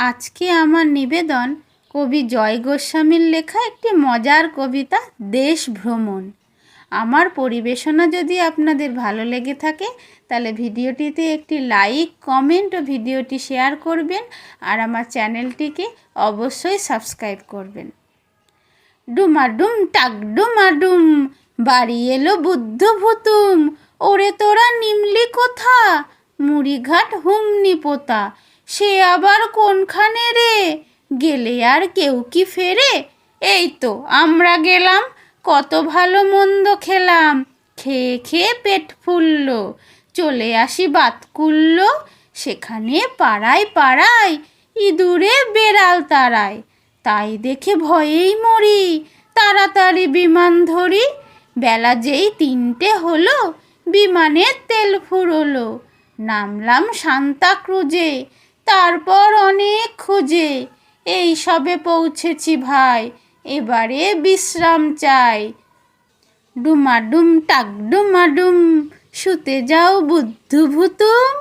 আজকে আমার নিবেদন কবি জয় গোস্বামীর লেখা একটি মজার কবিতা দেশ ভ্রমণ। আমার পরিবেশনা যদি আপনাদের ভালো লেগে থাকে তাহলে ভিডিওটিতে একটি লাইক, কমেন্ট ও ভিডিওটি শেয়ার করবেন আর আমার চ্যানেলটিকে অবশ্যই সাবস্ক্রাইব করবেন। ডুমাডুম টাক ডুমাডুম, বাড়ি এলো বুদ্ধ ভুতুম। ওরে তোরা নিমলি কোথা, মুড়িঘাট হুমনি পোতা। সে আবার কোনখানে রে, গেলে আর কেউ কি ফেরে। এই তো আমরা গেলাম, কত ভালো মন্দ খেলাম। খেয়ে খেয়ে পেট ফুলল, চলে আসি বাতকুল্ল। সেখানে পাড়ায় পাড়ায় ইঁদুরে বেড়াল তাড়ায়। তাই দেখে ভয়েই মরি, তাড়াতাড়ি বিমান ধরি। বেলা যেই 3টে হলো, বিমানের তেল ফুরোলো। নামলাম সান্তাক্রুজে, তারপর অনেক খুঁজে এই সবে পৌঁছেছি ভাই, এবারে বিশ্রাম চাই। ডুমাডুম টাক ডুমাডুম, শুতে যাও বুদ্ধ ভুতুম।